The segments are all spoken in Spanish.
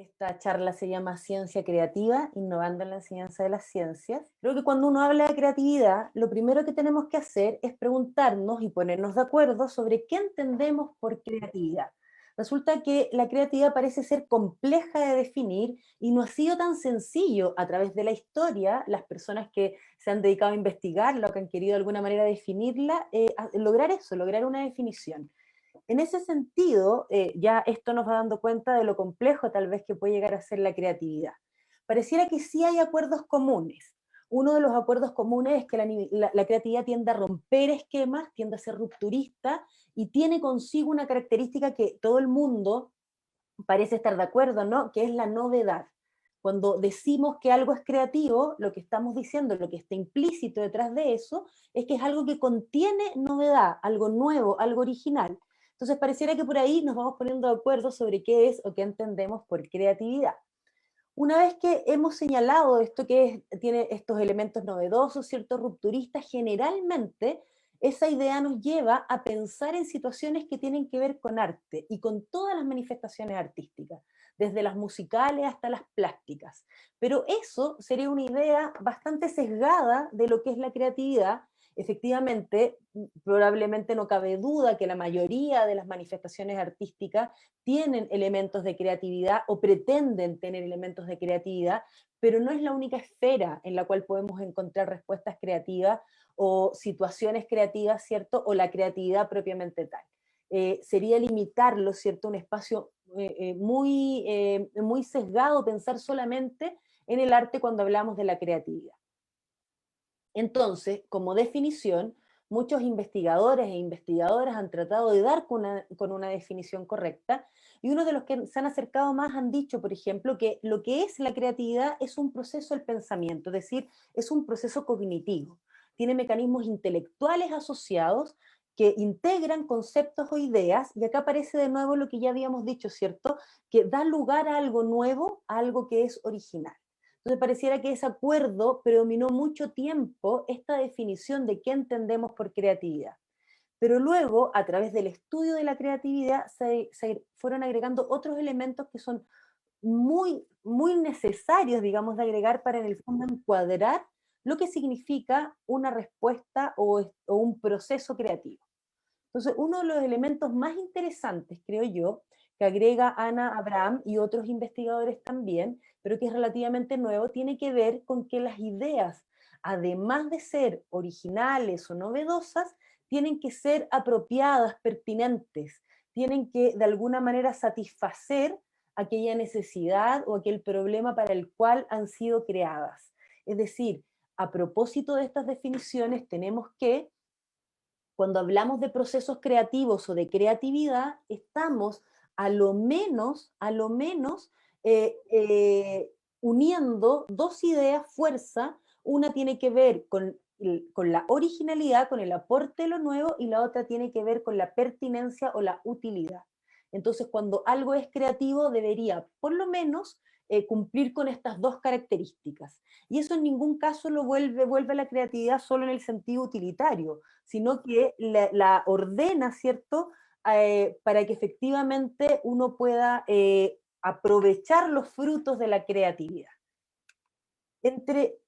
Esta charla se llama Ciencia Creativa, innovando en la enseñanza de las ciencias. Creo que cuando uno habla de creatividad, lo primero que tenemos que hacer es preguntarnos y ponernos de acuerdo sobre qué entendemos por creatividad. Resulta que la creatividad parece ser compleja de definir y no ha sido tan sencillo a través de la historia, las personas que se han dedicado a investigarla o que han querido de alguna manera definirla, lograr eso, lograr una definición. En ese sentido, ya esto nos va dando cuenta de lo complejo tal vez que puede llegar a ser la creatividad. Pareciera que sí hay acuerdos comunes. Uno de los acuerdos comunes es que la creatividad tiende a romper esquemas, tiende a ser rupturista y tiene consigo una característica que todo el mundo parece estar de acuerdo, ¿no? Que es la novedad. Cuando decimos que algo es creativo, lo que estamos diciendo, lo que está implícito detrás de eso, es que es algo que contiene novedad, algo nuevo, algo original. Entonces pareciera que por ahí nos vamos poniendo de acuerdo sobre qué es o qué entendemos por creatividad. Una vez que hemos señalado esto tiene estos elementos novedosos, ciertos rupturistas, generalmente esa idea nos lleva a pensar en situaciones que tienen que ver con arte y con todas las manifestaciones artísticas, desde las musicales hasta las plásticas. Pero eso sería una idea bastante sesgada de lo que es la creatividad. Efectivamente, probablemente no cabe duda que la mayoría de las manifestaciones artísticas tienen elementos de creatividad o pretenden tener elementos de creatividad, pero no es la única esfera en la cual podemos encontrar respuestas creativas o situaciones creativas, ¿cierto? O la creatividad propiamente tal. Sería limitarlo, ¿cierto? Un espacio muy sesgado pensar solamente en el arte cuando hablamos de la creatividad. Entonces, como definición, muchos investigadores e investigadoras han tratado de dar con una definición correcta, y uno de los que se han acercado más han dicho, por ejemplo, que lo que es la creatividad es un proceso del pensamiento, es decir, es un proceso cognitivo. Tiene mecanismos intelectuales asociados que integran conceptos o ideas, y acá aparece de nuevo lo que ya habíamos dicho, ¿cierto? Que da lugar a algo nuevo, a algo que es original. Entonces pareciera que ese acuerdo predominó mucho tiempo esta definición de qué entendemos por creatividad. Pero luego, a través del estudio de la creatividad, se fueron agregando otros elementos que son muy necesarios, digamos, de agregar para en el fondo encuadrar lo que significa una respuesta o un proceso creativo. Entonces, uno de los elementos más interesantes, creo yo, que agrega Ana Abraham y otros investigadores también, pero que es relativamente nuevo, tiene que ver con que las ideas, además de ser originales o novedosas, tienen que ser apropiadas, pertinentes, tienen que de alguna manera satisfacer aquella necesidad o aquel problema para el cual han sido creadas. Es decir, a propósito de estas definiciones, tenemos que cuando hablamos de procesos creativos o de creatividad, estamos a lo menos uniendo dos ideas fuerza. Una tiene que ver con la originalidad, con el aporte de lo nuevo, y la otra tiene que ver con la pertinencia o la utilidad. Entonces, cuando algo es creativo, debería, por lo menos, cumplir con estas dos características. Y eso en ningún caso vuelve a la creatividad solo en el sentido utilitario, sino que la ordena, ¿cierto? Para que efectivamente uno pueda aprovechar los frutos de la creatividad. Entre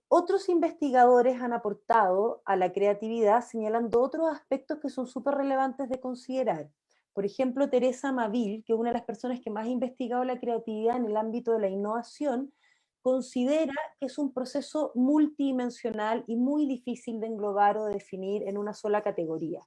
otros investigadores han aportado a la creatividad señalando otros aspectos que son súper relevantes de considerar. Por ejemplo, Teresa Mavil, que es una de las personas que más ha investigado la creatividad en el ámbito de la innovación, considera que es un proceso multidimensional y muy difícil de englobar o de definir en una sola categoría.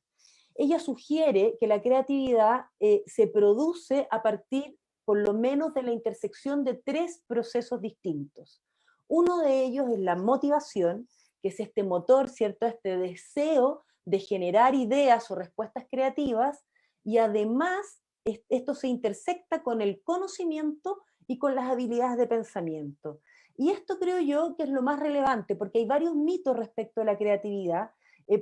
Ella sugiere que la creatividad se produce a partir, por lo menos, de la intersección de tres procesos distintos. Uno de ellos es la motivación, que es este motor, ¿cierto? Este deseo de generar ideas o respuestas creativas, y además esto se intersecta con el conocimiento y con las habilidades de pensamiento. Y esto creo yo que es lo más relevante, porque hay varios mitos respecto a la creatividad.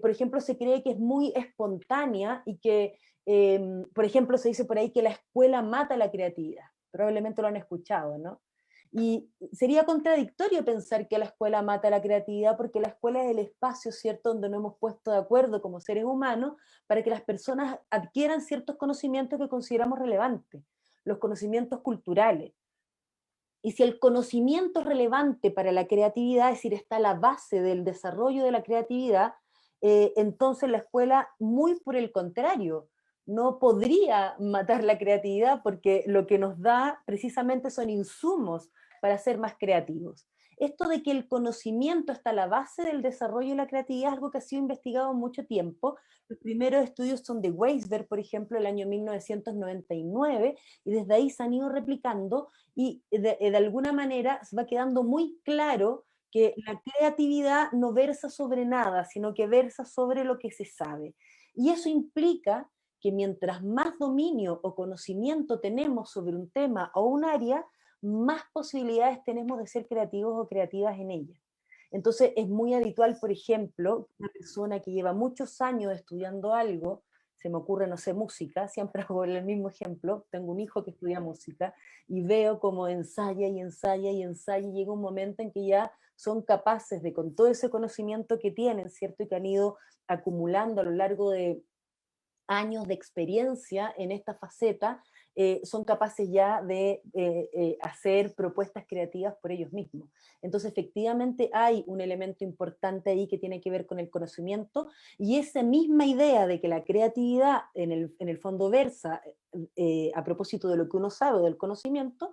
Por ejemplo, se cree que es muy espontánea y que, por ejemplo, se dice por ahí que la escuela mata la creatividad. Probablemente lo han escuchado, ¿no? Y sería contradictorio pensar que la escuela mata la creatividad, porque la escuela es el espacio, ¿cierto?, donde nos hemos puesto de acuerdo como seres humanos para que las personas adquieran ciertos conocimientos que consideramos relevantes. los conocimientos culturales. Y si el conocimiento es relevante para la creatividad, es decir, está a la base del desarrollo de la creatividad, entonces la escuela, muy por el contrario, no podría matar la creatividad porque lo que nos da precisamente son insumos para ser más creativos. Esto de que el conocimiento está a la base del desarrollo de la creatividad es algo que ha sido investigado mucho tiempo. Los primeros estudios son de Weisberg, por ejemplo, el año 1999, y desde ahí se han ido replicando y de alguna manera se va quedando muy claro que la creatividad no versa sobre nada, sino que versa sobre lo que se sabe. Y eso implica que mientras más dominio o conocimiento tenemos sobre un tema o un área, más posibilidades tenemos de ser creativos o creativas en ella. Entonces es muy habitual, por ejemplo, una persona que lleva muchos años estudiando algo, se me ocurre, no sé, música, siempre hago el mismo ejemplo, tengo un hijo que estudia música y veo como ensaya y ensaya y ensaya y llega un momento en que ya son capaces de, con todo ese conocimiento que tienen, ¿cierto? Y que han ido acumulando a lo largo de años de experiencia en esta faceta, son capaces ya de hacer propuestas creativas por ellos mismos. Entonces, efectivamente, hay un elemento importante ahí que tiene que ver con el conocimiento y esa misma idea de que la creatividad en el fondo versa a propósito de lo que uno sabe del conocimiento,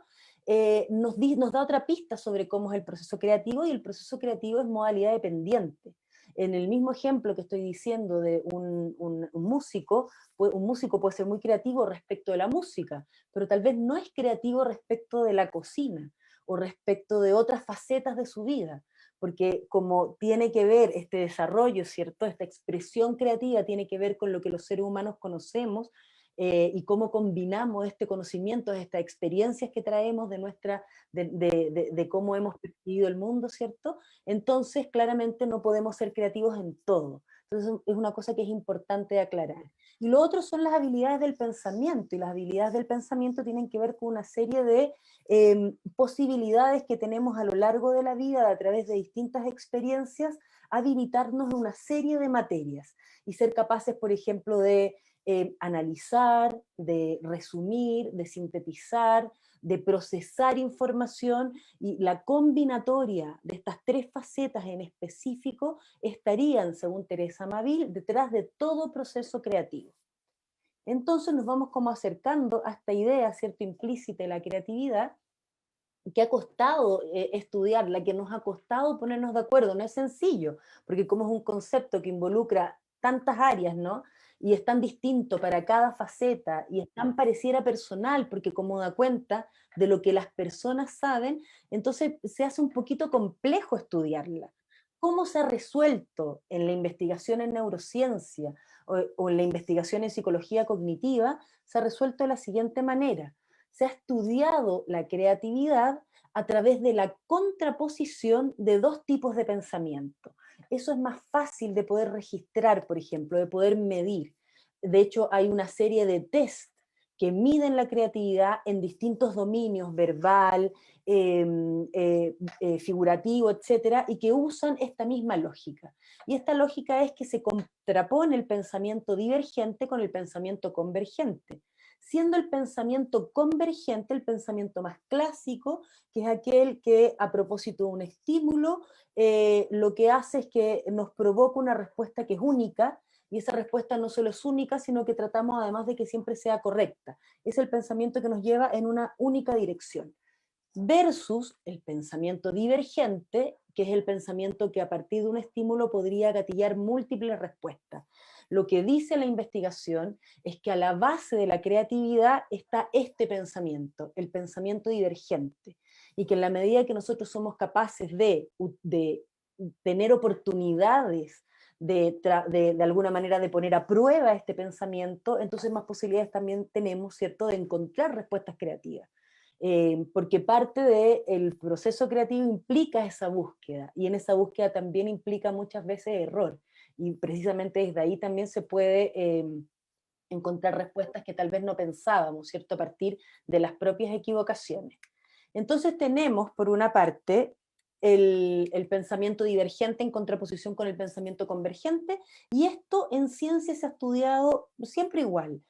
nos da otra pista sobre cómo es el proceso creativo y el proceso creativo es modalidad dependiente. En el mismo ejemplo que estoy diciendo de un músico, un músico puede ser muy creativo respecto de la música, pero tal vez no es creativo respecto de la cocina o respecto de otras facetas de su vida, porque como tiene que ver este desarrollo, ¿cierto? Esta expresión creativa tiene que ver con lo que los seres humanos conocemos, y cómo combinamos este conocimiento, estas experiencias que traemos de, de cómo hemos percibido el mundo, ¿cierto? Entonces claramente no podemos ser creativos en todo. Entonces es una cosa que es importante aclarar. Y lo otro son las habilidades del pensamiento, y las habilidades del pensamiento tienen que ver con una serie de posibilidades que tenemos a lo largo de la vida, a través de distintas experiencias, habilitarnos en una serie de materias y ser capaces, por ejemplo, de analizar, de resumir, de sintetizar, de procesar información, y la combinatoria de estas tres facetas en específico estarían, según Teresa Mavil, detrás de todo proceso creativo. Entonces nos vamos como acercando a esta idea, ¿cierto?, implícita de la creatividad, que ha costado estudiarla, que nos ha costado ponernos de acuerdo. No es sencillo, porque como es un concepto que involucra tantas áreas, ¿no? Y es tan distinto para cada faceta y es tan pareciera personal, porque como da cuenta de lo que las personas saben, entonces se hace un poquito complejo estudiarla. ¿Cómo se ha resuelto en la investigación en neurociencia o en la investigación en psicología cognitiva? Se ha resuelto de la siguiente manera: se ha estudiado la creatividad a través de la contraposición de dos tipos de pensamiento. Eso es más fácil de poder registrar, por ejemplo, de poder medir. De hecho, hay una serie de test que miden la creatividad en distintos dominios, verbal, figurativo, etcétera, y que usan esta misma lógica. Y esta lógica es que se contrapone el pensamiento divergente con el pensamiento convergente, siendo el pensamiento convergente el pensamiento más clásico, que es aquel que, a propósito de un estímulo, lo que hace es que nos provoca una respuesta que es única, y esa respuesta no solo es única, sino que tratamos además de que siempre sea correcta. Es el pensamiento que nos lleva en una única dirección. Versus el pensamiento divergente, que es el pensamiento que a partir de un estímulo podría gatillar múltiples respuestas. Lo que dice la investigación es que a la base de la creatividad está este pensamiento, el pensamiento divergente, y que en la medida que nosotros somos capaces de tener oportunidades de alguna manera de poner a prueba este pensamiento, entonces más posibilidades también tenemos, ¿cierto?, de encontrar respuestas creativas. Porque parte del proceso creativo implica esa búsqueda, y en esa búsqueda también implica muchas veces error, y precisamente desde ahí también se puede encontrar respuestas que tal vez no pensábamos, ¿cierto?, a partir de las propias equivocaciones. Entonces tenemos, por una parte, el pensamiento divergente en contraposición con el pensamiento convergente, y esto en ciencia se ha estudiado siempre igual.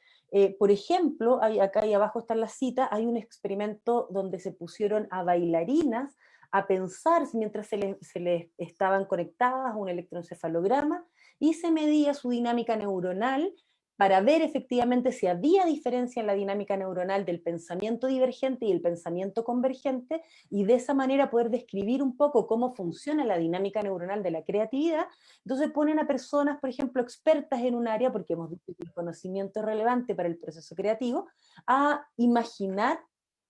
Por ejemplo, acá y abajo está la cita, hay un experimento donde se pusieron a bailarinas a pensar mientras se les estaban conectadas a un electroencefalograma y se medía su dinámica neuronal para ver efectivamente si había diferencia en la dinámica neuronal del pensamiento divergente y el pensamiento convergente, y de esa manera poder describir un poco cómo funciona la dinámica neuronal de la creatividad. Entonces ponen a personas, por ejemplo, expertas en un área, porque hemos visto que el conocimiento es relevante para el proceso creativo, a imaginar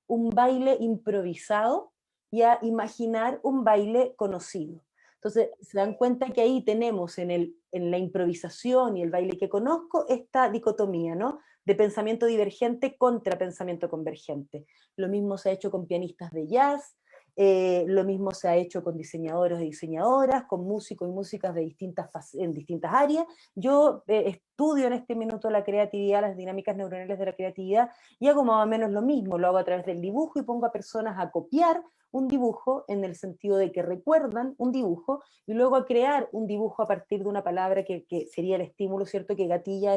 un baile improvisado y a imaginar un baile conocido. Entonces, se dan cuenta que ahí tenemos en la improvisación y el baile que conozco esta dicotomía, ¿no? De pensamiento divergente contra pensamiento convergente. Lo mismo se ha hecho con pianistas de jazz, lo mismo se ha hecho con diseñadores y diseñadoras, con músicos y músicas en distintas áreas. Yo estudio en este minuto la creatividad, las dinámicas neuronales de la creatividad, y hago más o menos lo mismo, lo hago a través del dibujo y pongo a personas a copiar un dibujo en el sentido de que recuerdan un dibujo y luego a crear un dibujo a partir de una palabra que sería el estímulo, ¿cierto?, que gatilla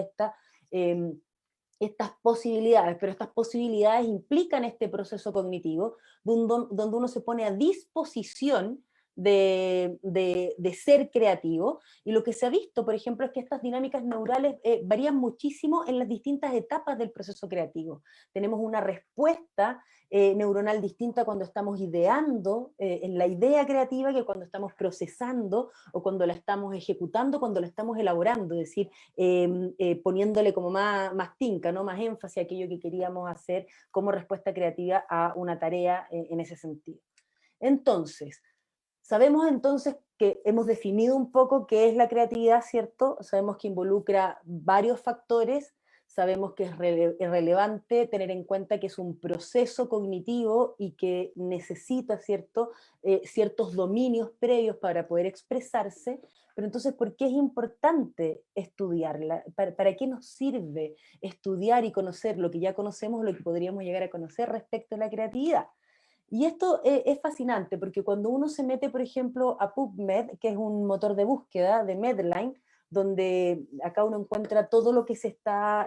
eh, estas posibilidades, pero estas posibilidades implican este proceso cognitivo donde uno se pone a disposición de ser creativo, y lo que se ha visto, por ejemplo, es que estas dinámicas neurales varían muchísimo en las distintas etapas del proceso creativo. Tenemos una respuesta neuronal distinta cuando estamos ideando en la idea creativa que cuando estamos procesando o cuando la estamos ejecutando, cuando la estamos elaborando, es decir, poniéndole como más tinca, ¿no? Más énfasis a aquello que queríamos hacer como respuesta creativa a una tarea en ese sentido. Entonces, sabemos entonces que hemos definido un poco qué es la creatividad, ¿cierto? Sabemos que involucra varios factores, sabemos que es relevante tener en cuenta que es un proceso cognitivo y que necesita, ¿cierto?, ciertos dominios previos para poder expresarse, pero entonces, ¿por qué es importante estudiarla? ¿Para qué nos sirve estudiar y conocer lo que ya conocemos, lo que podríamos llegar a conocer respecto a la creatividad? Y esto es fascinante porque cuando uno se mete, por ejemplo, a PubMed, que es un motor de búsqueda de Medline, donde acá uno encuentra todo lo que se ha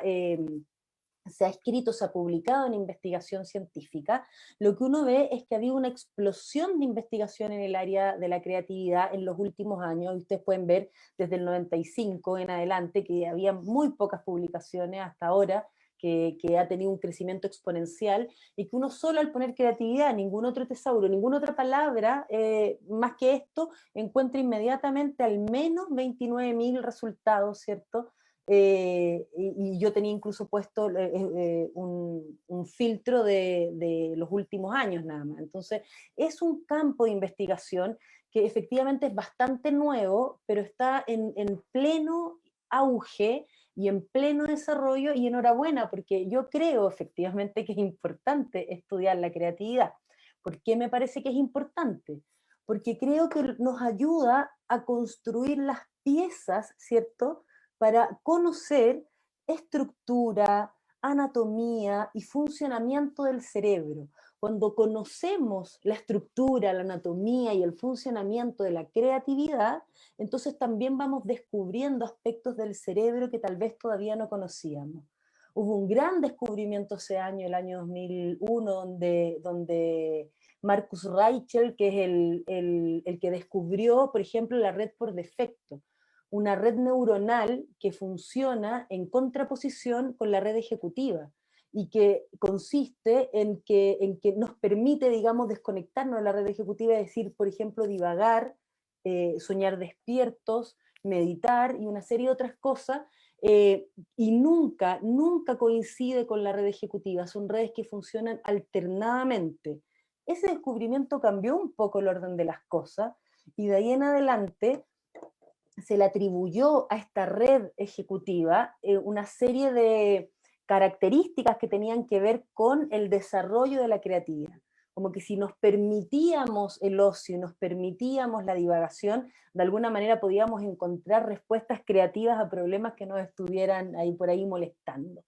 escrito, se ha publicado en investigación científica, lo que uno ve es que ha habido una explosión de investigación en el área de la creatividad en los últimos años. Y ustedes pueden ver desde el 95 en adelante que había muy pocas publicaciones hasta ahora, que ha tenido un crecimiento exponencial, y que uno solo al poner creatividad, ningún otro tesauro, ninguna otra palabra más que esto, encuentra inmediatamente al menos 29.000 resultados, ¿cierto? Y yo tenía incluso puesto un filtro de los últimos años nada más. Entonces, es un campo de investigación que efectivamente es bastante nuevo, pero está en pleno auge y en pleno desarrollo, y enhorabuena, porque yo creo efectivamente que es importante estudiar la creatividad. ¿Por qué me parece que es importante? Porque creo que nos ayuda a construir las piezas, ¿cierto?, para conocer estructura, anatomía y funcionamiento del cerebro. Cuando conocemos la estructura, la anatomía y el funcionamiento de la creatividad, entonces también vamos descubriendo aspectos del cerebro que tal vez todavía no conocíamos. Hubo un gran descubrimiento ese año, el año 2001, donde Marcus Reichel, que es el que descubrió, por ejemplo, la red por defecto, una red neuronal que funciona en contraposición con la red ejecutiva y que consiste en que nos permite, digamos, desconectarnos de la red ejecutiva, es decir, por ejemplo, divagar, soñar despiertos, meditar y una serie de otras cosas, y nunca coincide con la red ejecutiva, son redes que funcionan alternadamente. Ese descubrimiento cambió un poco el orden de las cosas, y de ahí en adelante se le atribuyó a esta red ejecutiva una serie de características que tenían que ver con el desarrollo de la creatividad. Como que si nos permitíamos el ocio, nos permitíamos la divagación, de alguna manera podíamos encontrar respuestas creativas a problemas que nos estuvieran ahí por ahí molestando.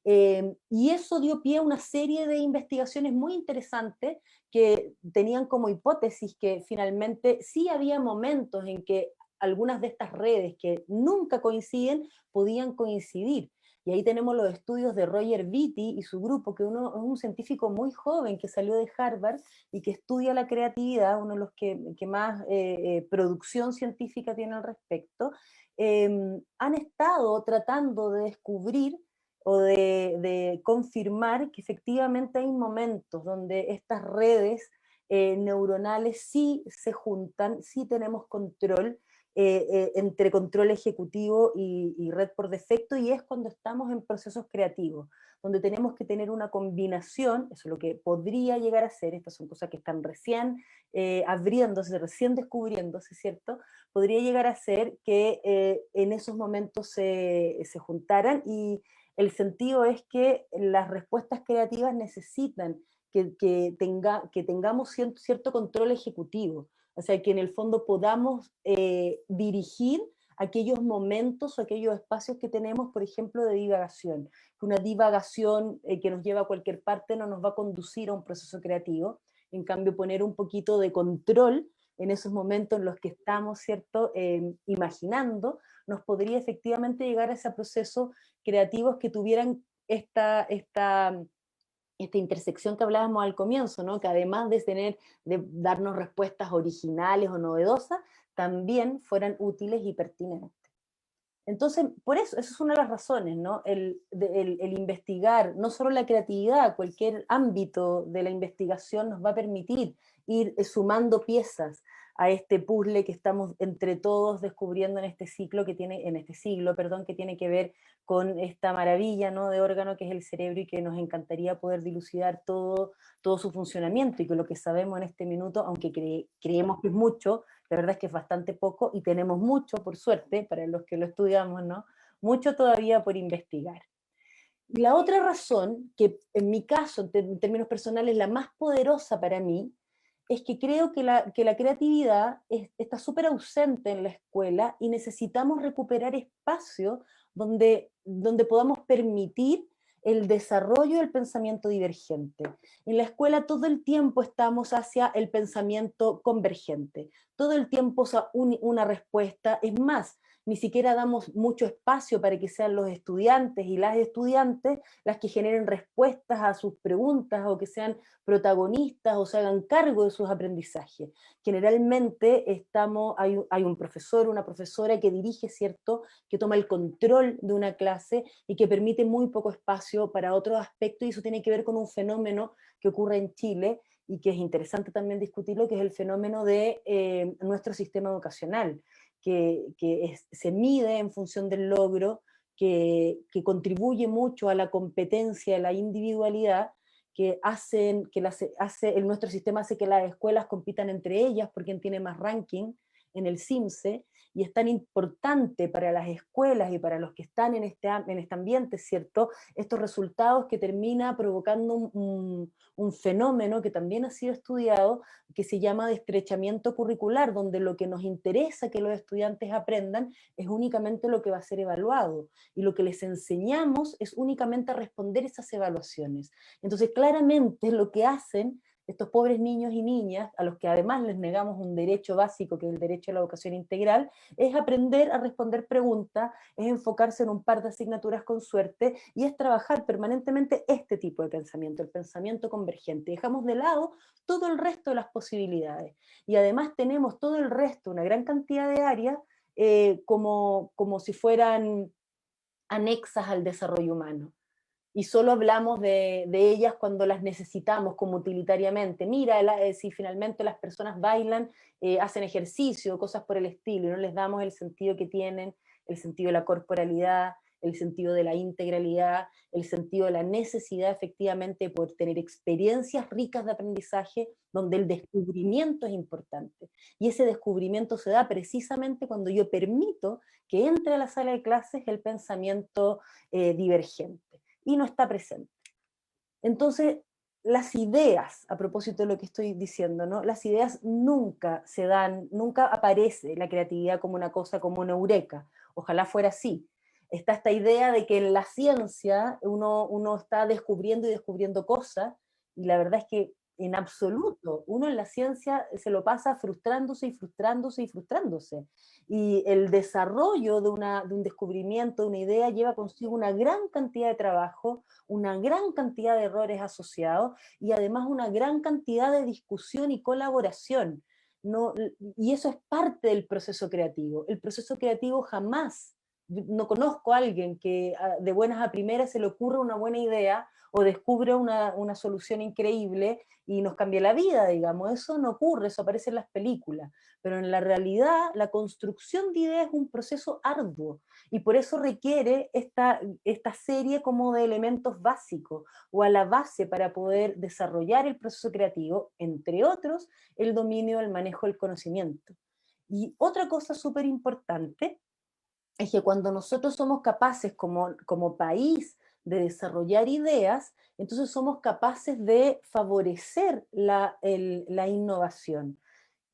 Y eso dio pie a una serie de investigaciones muy interesantes que tenían como hipótesis que finalmente sí había momentos en que algunas de estas redes que nunca coinciden podían coincidir. Y ahí tenemos los estudios de Roger Beatty y su grupo, que uno es un científico muy joven que salió de Harvard y que estudia la creatividad, uno de los que más producción científica tiene al respecto. Han estado tratando de descubrir o de confirmar que efectivamente hay momentos donde estas redes neuronales sí se juntan, sí tenemos control, entre control ejecutivo y red por defecto, y es cuando estamos en procesos creativos, donde tenemos que tener una combinación, eso es lo que podría llegar a ser, estas son cosas que están recién abriéndose, recién descubriéndose, ¿cierto? Podría llegar a ser que en esos momentos se juntaran, y el sentido es que las respuestas creativas necesitan que tengamos cierto control ejecutivo, o sea, que en el fondo podamos dirigir aquellos momentos o aquellos espacios que tenemos, por ejemplo, de divagación. Que una divagación que nos lleva a cualquier parte no nos va a conducir a un proceso creativo. En cambio, poner un poquito de control en esos momentos en los que estamos, ¿cierto?, imaginando, nos podría efectivamente llegar a ese proceso creativos que tuvieran esta intersección que hablábamos al comienzo, ¿no? Que además de darnos respuestas originales o novedosas, también fueran útiles y pertinentes. Entonces, por eso, esa es una de las razones, ¿no? El investigar, no solo la creatividad, cualquier ámbito de la investigación nos va a permitir ir sumando piezas a este puzzle que estamos entre todos descubriendo en este siglo, perdón, que tiene que ver con esta maravilla, ¿no?, de órgano que es el cerebro, y que nos encantaría poder dilucidar todo su funcionamiento, y que lo que sabemos en este minuto, aunque creemos que es mucho, la verdad es que es bastante poco, y tenemos mucho, por suerte, para los que lo estudiamos, ¿no? Mucho todavía por investigar. Y la otra razón, que en mi caso, en términos personales, la más poderosa para mí, es que creo que la creatividad está súper ausente en la escuela, y necesitamos recuperar espacios donde podamos permitir el desarrollo del pensamiento divergente. En la escuela todo el tiempo estamos hacia el pensamiento convergente, todo el tiempo una respuesta, es más, ni siquiera damos mucho espacio para que sean los estudiantes y las estudiantes las que generen respuestas a sus preguntas, o que sean protagonistas o se hagan cargo de sus aprendizajes. Generalmente hay un profesor, una profesora que dirige, ¿cierto?, que toma el control de una clase y que permite muy poco espacio para otros aspectos, y eso tiene que ver con un fenómeno que ocurre en Chile y que es interesante también discutirlo, que es el fenómeno de nuestro sistema educacional, se mide en función del logro, que contribuye mucho a la competencia, a la individualidad, nuestro sistema hace que las escuelas compitan entre ellas por quien tiene más ranking en el CIMSE, y es tan importante para las escuelas y para los que están en este ambiente, ¿cierto?, estos resultados, que termina provocando un fenómeno que también ha sido estudiado, que se llama de estrechamiento curricular, donde lo que nos interesa que los estudiantes aprendan es únicamente lo que va a ser evaluado, y lo que les enseñamos es únicamente a responder esas evaluaciones. Entonces, claramente lo que hacen estos pobres niños y niñas, a los que además les negamos un derecho básico, que es el derecho a la educación integral, es aprender a responder preguntas, es enfocarse en un par de asignaturas con suerte, y es trabajar permanentemente este tipo de pensamiento, el pensamiento convergente. Dejamos de lado todo el resto de las posibilidades. Y además tenemos todo el resto, una gran cantidad de áreas, como si fueran anexas al desarrollo humano, y solo hablamos de ellas cuando las necesitamos como utilitariamente. Mira, si finalmente las personas bailan, hacen ejercicio, cosas por el estilo, y no les damos el sentido que tienen, el sentido de la corporalidad, el sentido de la integralidad, el sentido de la necesidad efectivamente de poder tener experiencias ricas de aprendizaje, donde el descubrimiento es importante. Y ese descubrimiento se da precisamente cuando yo permito que entre a la sala de clases el pensamiento divergente, y no está presente. Entonces, las ideas, a propósito de lo que estoy diciendo, ¿no?, las ideas nunca se dan, nunca aparece la creatividad como una cosa, como una eureka. Ojalá fuera así. Está esta idea de que en la ciencia uno está descubriendo y descubriendo cosas, y la verdad es que en absoluto. Uno en la ciencia se lo pasa frustrándose y frustrándose y frustrándose. Y el desarrollo de un descubrimiento, de una idea, lleva consigo una gran cantidad de trabajo, una gran cantidad de errores asociados y además una gran cantidad de discusión y colaboración. No, y eso es parte del proceso creativo. El proceso creativo jamás, no conozco a alguien que de buenas a primeras se le ocurra una buena idea o descubre una solución increíble y nos cambia la vida, digamos. Eso no ocurre, eso aparece en las películas. Pero en la realidad, la construcción de ideas es un proceso arduo y por eso requiere esta serie como de elementos básicos o a la base para poder desarrollar el proceso creativo, entre otros, el dominio del manejo del conocimiento. Y otra cosa súper importante es que cuando nosotros somos capaces como país de desarrollar ideas, entonces somos capaces de favorecer la innovación.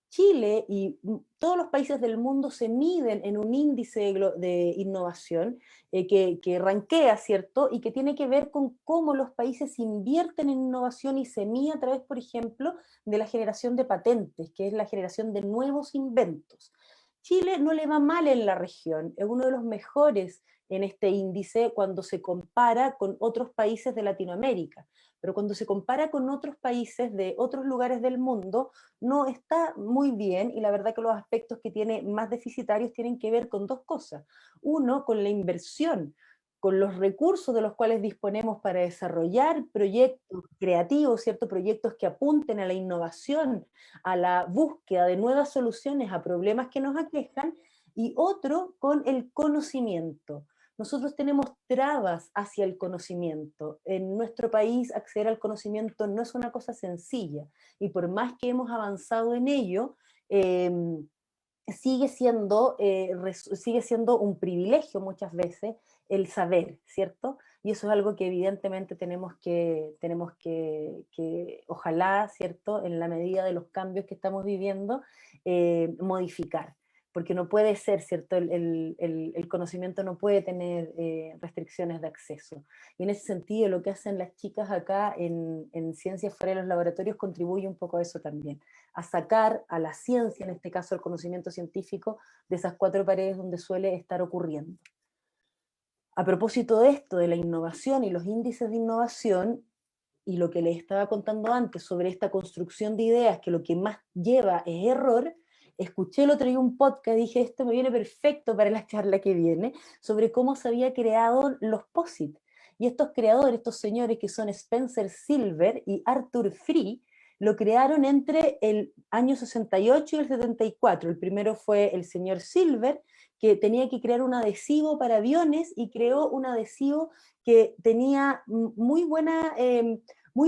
Chile y todos los países del mundo se miden en un índice de innovación que rankea, ¿cierto? Y que tiene que ver con cómo los países invierten en innovación y se mide a través, por ejemplo, de la generación de patentes, que es la generación de nuevos inventos. Chile no le va mal en la región, es uno de los mejores en este índice cuando se compara con otros países de Latinoamérica, pero cuando se compara con otros países de otros lugares del mundo, no está muy bien y la verdad que los aspectos que tiene más deficitarios tienen que ver con dos cosas. Uno, con la inversión, con los recursos de los cuales disponemos para desarrollar proyectos creativos, ¿cierto? Proyectos que apunten a la innovación, a la búsqueda de nuevas soluciones a problemas que nos aquejan, y otro con el conocimiento. Nosotros tenemos trabas hacia el conocimiento. En nuestro país acceder al conocimiento no es una cosa sencilla y por más que hemos avanzado en ello, eh, sigue siendo un privilegio muchas veces el saber, ¿cierto? Y eso es algo que evidentemente tenemos que ojalá, ¿cierto? En la medida de los cambios que estamos viviendo, modificar. Porque no puede ser, ¿cierto? El conocimiento no puede tener restricciones de acceso. Y en ese sentido, lo que hacen las chicas acá en Ciencias Fuera de los Laboratorios contribuye un poco a eso también, a sacar a la ciencia, en este caso el conocimiento científico, de esas cuatro paredes donde suele estar ocurriendo. A propósito de esto, de la innovación y los índices de innovación, y lo que les estaba contando antes sobre esta construcción de ideas, que lo que más lleva es error, escuché el otro día un podcast, dije, esto me viene perfecto para la charla que viene, sobre cómo se había creado los POSIT. Y estos creadores, estos señores que son Spencer Silver y Arthur Free, lo crearon entre el año 68 y el 74. El primero fue el señor Silver, que tenía que crear un adhesivo para aviones y creó un adhesivo que tenía muy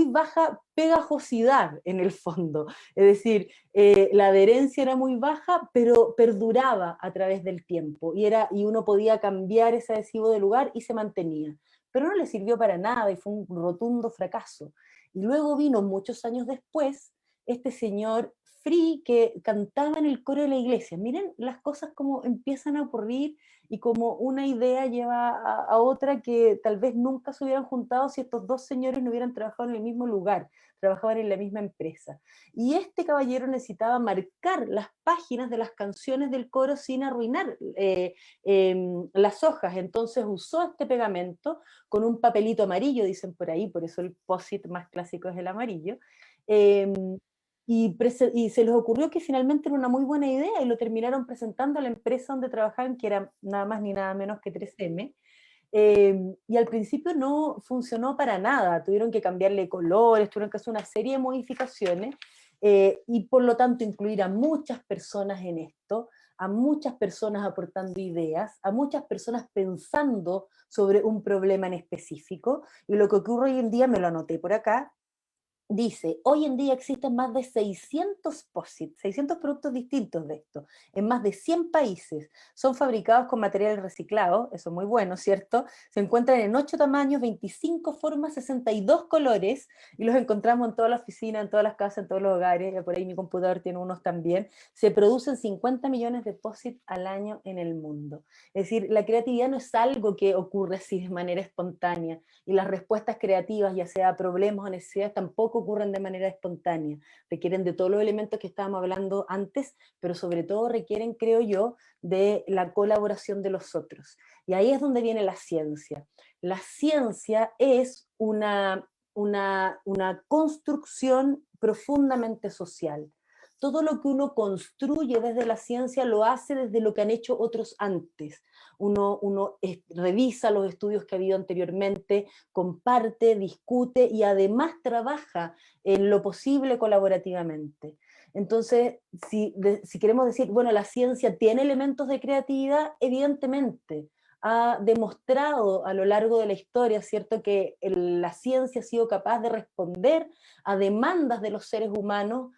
baja pegajosidad en el fondo. Es decir, la adherencia era muy baja, pero perduraba a través del tiempo y uno podía cambiar ese adhesivo de lugar y se mantenía. Pero no le sirvió para nada y fue un rotundo fracaso. Y luego vino muchos años después este señor Free que cantaba en el coro de la iglesia. Miren las cosas como empiezan a ocurrir y como una idea lleva a otra que tal vez nunca se hubieran juntado si estos dos señores no hubieran trabajado en el mismo lugar, trabajaban en la misma empresa. Y este caballero necesitaba marcar las páginas de las canciones del coro sin arruinar las hojas. Entonces usó este pegamento con un papelito amarillo, dicen por ahí, por eso el POSIT más clásico es el amarillo. Eh, y se les ocurrió que finalmente era una muy buena idea y lo terminaron presentando a la empresa donde trabajaban, que era nada más ni nada menos que 3M. Y al principio no funcionó para nada, tuvieron que cambiarle colores, tuvieron que hacer una serie de modificaciones y por lo tanto incluir a muchas personas en esto, a muchas personas aportando ideas, a muchas personas pensando sobre un problema en específico. Y lo que ocurre hoy en día, me lo anoté por acá, dice, hoy en día existen más de 600 POSIT, 600 productos distintos de esto, en más de 100 países. Son fabricados con materiales reciclados, eso es muy bueno, ¿cierto? Se encuentran en 8 tamaños, 25 formas, 62 colores, y los encontramos en toda la oficina, en todas las casas, en todos los hogares, por ahí mi computador tiene unos también. Se producen 50 millones de POSIT al año en el mundo. Es decir, la creatividad no es algo que ocurre así de manera espontánea, y las respuestas creativas, ya sea a problemas o necesidades, tampoco tampoco ocurren de manera espontánea, requieren de todos los elementos que estábamos hablando antes, pero sobre todo requieren, creo yo, de la colaboración de los otros. Y ahí es donde viene la ciencia. La ciencia es una construcción profundamente social. Todo lo que uno construye desde la ciencia lo hace desde lo que han hecho otros antes. Uno revisa los estudios que ha habido anteriormente, comparte, discute y además trabaja en lo posible colaborativamente. Entonces, si queremos decir, bueno, la ciencia tiene elementos de creatividad, evidentemente ha demostrado a lo largo de la historia, ¿cierto?, que la ciencia ha sido capaz de responder a demandas de los seres humanos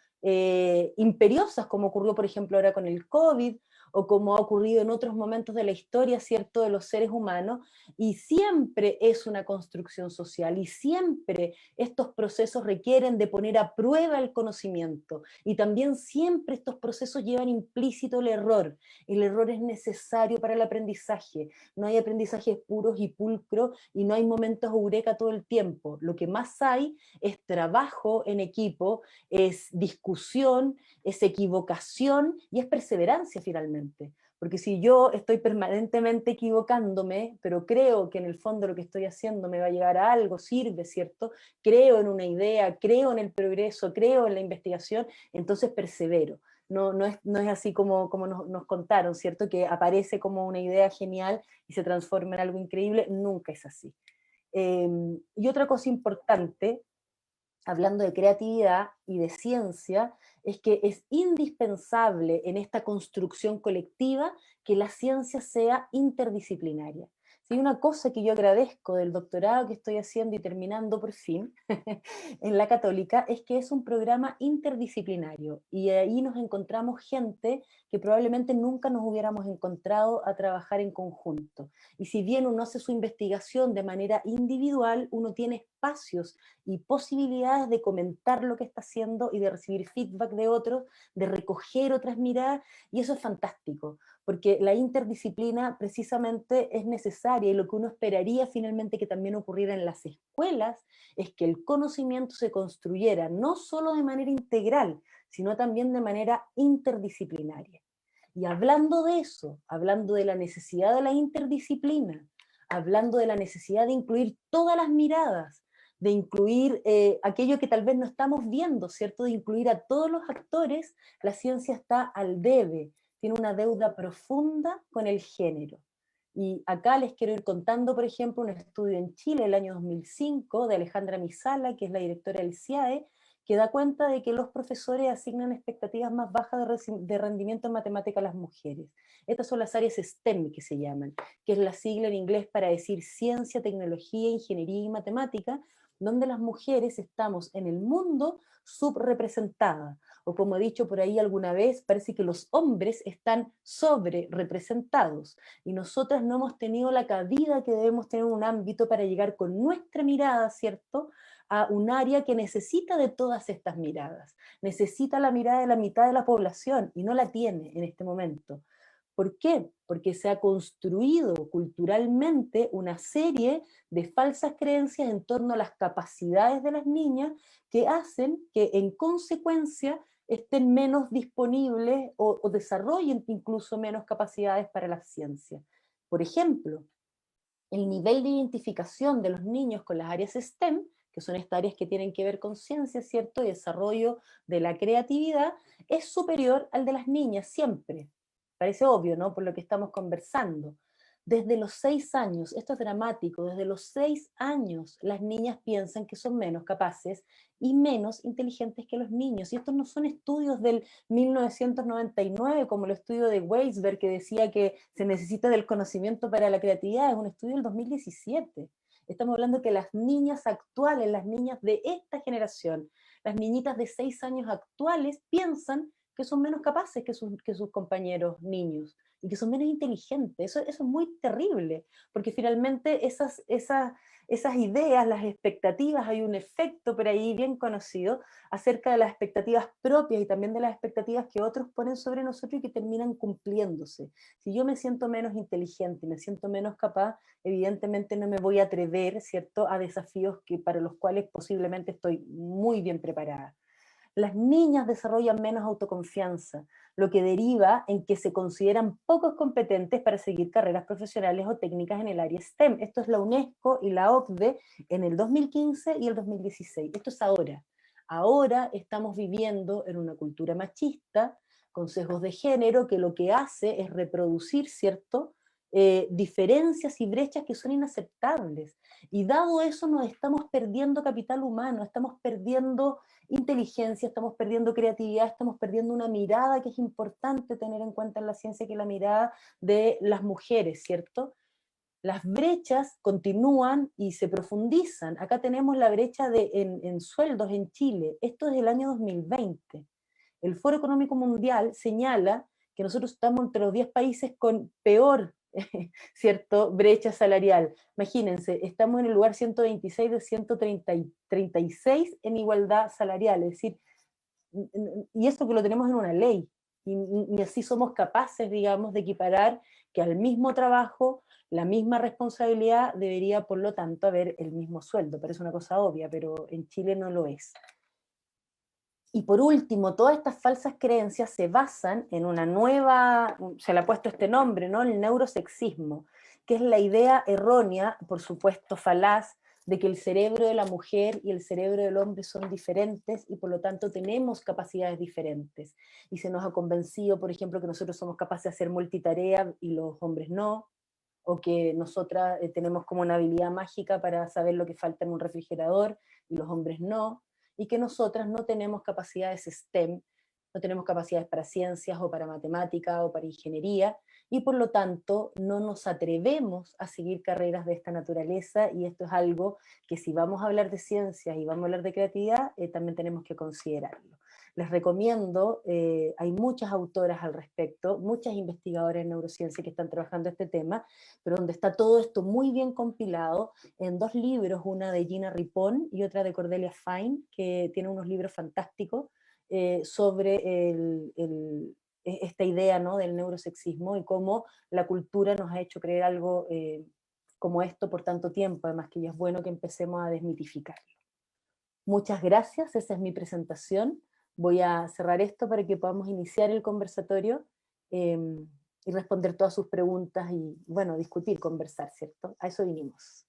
imperiosas, como ocurrió, por ejemplo, ahora con el COVID, o como ha ocurrido en otros momentos de la historia, ¿cierto?, de los seres humanos, y siempre es una construcción social, y siempre estos procesos requieren de poner a prueba el conocimiento, y también siempre estos procesos llevan implícito el error es necesario para el aprendizaje, no hay aprendizajes puros y pulcros, y no hay momentos eureka todo el tiempo, lo que más hay es trabajo en equipo, es discusión, es equivocación y es perseverancia finalmente. Porque si yo estoy permanentemente equivocándome, pero creo que en el fondo lo que estoy haciendo me va a llegar a algo, sirve, ¿cierto? Creo en una idea, creo en el progreso, creo en la investigación, entonces persevero. No es así como nos contaron, ¿cierto? Que aparece como una idea genial y se transforma en algo increíble, nunca es así. Y otra cosa importante hablando de creatividad y de ciencia, es que es indispensable en esta construcción colectiva que la ciencia sea interdisciplinaria. Si hay una cosa que yo agradezco del doctorado que estoy haciendo y terminando por fin en la Católica, es que es un programa interdisciplinario y ahí nos encontramos gente que probablemente nunca nos hubiéramos encontrado a trabajar en conjunto. Y si bien uno hace su investigación de manera individual, uno tiene espacios y posibilidades de comentar lo que está haciendo y de recibir feedback de otros, de recoger otras miradas, y eso es fantástico, porque la interdisciplina precisamente es necesaria y lo que uno esperaría finalmente que también ocurriera en las escuelas es que el conocimiento se construyera no solo de manera integral, sino también de manera interdisciplinaria. Y hablando de eso, hablando de la necesidad de la interdisciplina, hablando de la necesidad de incluir todas las miradas, de incluir aquello que tal vez no estamos viendo, ¿cierto? De incluir a todos los actores, la ciencia está al debe, tiene una deuda profunda con el género. Y acá les quiero ir contando, por ejemplo, un estudio en Chile del año 2005 de Alejandra Misala, que es la directora del CIAE, que da cuenta de que los profesores asignan expectativas más bajas de rendimiento en matemática a las mujeres. Estas son las áreas STEM que se llaman, que es la sigla en inglés para decir ciencia, tecnología, ingeniería y matemática, donde las mujeres estamos en el mundo subrepresentadas, o como he dicho por ahí alguna vez, parece que los hombres están sobre representados, y nosotras no hemos tenido la cabida que debemos tener en un ámbito para llegar con nuestra mirada, ¿cierto?, a un área que necesita de todas estas miradas, necesita la mirada de la mitad de la población, y no la tiene en este momento. ¿Por qué? Porque se ha construido culturalmente una serie de falsas creencias en torno a las capacidades de las niñas que hacen que en consecuencia estén menos disponibles o desarrollen incluso menos capacidades para la ciencia. Por ejemplo, el nivel de identificación de los niños con las áreas STEM, que son estas áreas que tienen que ver con ciencia, ¿cierto?, y desarrollo de la creatividad, es superior al de las niñas siempre. Parece obvio, ¿no?, por lo que estamos conversando. Desde los 6 años, esto es dramático, desde los 6 años las niñas piensan que son menos capaces y menos inteligentes que los niños. Y estos no son estudios del 1999, como el estudio de Weisberg, que decía que se necesita del conocimiento para la creatividad, es un estudio del 2017. Estamos hablando que las niñas actuales, las niñas de esta generación, las niñitas de 6 años actuales, piensan que son menos capaces que sus compañeros niños. y que son menos inteligentes. Eso es muy terrible, porque finalmente esas ideas, las expectativas, hay un efecto por ahí bien conocido acerca de las expectativas propias y también de las expectativas que otros ponen sobre nosotros y que terminan cumpliéndose. Si yo me siento menos inteligente, me siento menos capaz, evidentemente no me voy a atrever, ¿cierto?, a desafíos para los cuales posiblemente estoy muy bien preparada. Las niñas desarrollan menos autoconfianza, lo que deriva en que se consideran pocos competentes para seguir carreras profesionales o técnicas en el área STEM. Esto es la UNESCO y la OCDE en el 2015 y el 2016. Esto es ahora. Ahora estamos viviendo en una cultura machista, con sesgos de género, que lo que hace es reproducir, ¿cierto?, diferencias y brechas que son inaceptables. Y dado eso nos estamos perdiendo capital humano, estamos perdiendo inteligencia, estamos perdiendo creatividad, estamos perdiendo una mirada que es importante tener en cuenta en la ciencia, que es la mirada de las mujeres, ¿cierto? Las brechas continúan y se profundizan. Acá tenemos la brecha en sueldos en Chile. Esto es del año 2020. El Foro Económico Mundial señala que nosotros estamos entre los 10 países con peor, ¿cierto?, brecha salarial. Imagínense, estamos en el lugar 126 de 136 en igualdad salarial, es decir, y esto que lo tenemos en una ley, y así somos capaces, digamos, de equiparar que al mismo trabajo, la misma responsabilidad debería, por lo tanto, haber el mismo sueldo. Parece una cosa obvia, pero en Chile no lo es. Y por último, todas estas falsas creencias se basan en una nueva, se le ha puesto este nombre, ¿no?, el neurosexismo, que es la idea errónea, por supuesto falaz, de que el cerebro de la mujer y el cerebro del hombre son diferentes y por lo tanto tenemos capacidades diferentes. Y se nos ha convencido, por ejemplo, que nosotros somos capaces de hacer multitarea y los hombres no, o que nosotras tenemos como una habilidad mágica para saber lo que falta en un refrigerador y los hombres no, y que nosotras no tenemos capacidades STEM, no tenemos capacidades para ciencias o para matemática o para ingeniería, y por lo tanto no nos atrevemos a seguir carreras de esta naturaleza, y esto es algo que si vamos a hablar de ciencias y vamos a hablar de creatividad, también tenemos que considerarlo. Les recomiendo, hay muchas autoras al respecto, muchas investigadoras en neurociencia que están trabajando este tema, pero donde está todo esto muy bien compilado en dos libros, una de Gina Ripon y otra de Cordelia Fine, que tiene unos libros fantásticos sobre esta idea, ¿no?, del neurosexismo y cómo la cultura nos ha hecho creer algo como esto por tanto tiempo, además que ya es bueno que empecemos a desmitificarlo. Muchas gracias, esa es mi presentación. Voy a cerrar esto para que podamos iniciar el conversatorio y responder todas sus preguntas y, bueno, discutir, conversar, ¿cierto? A eso vinimos.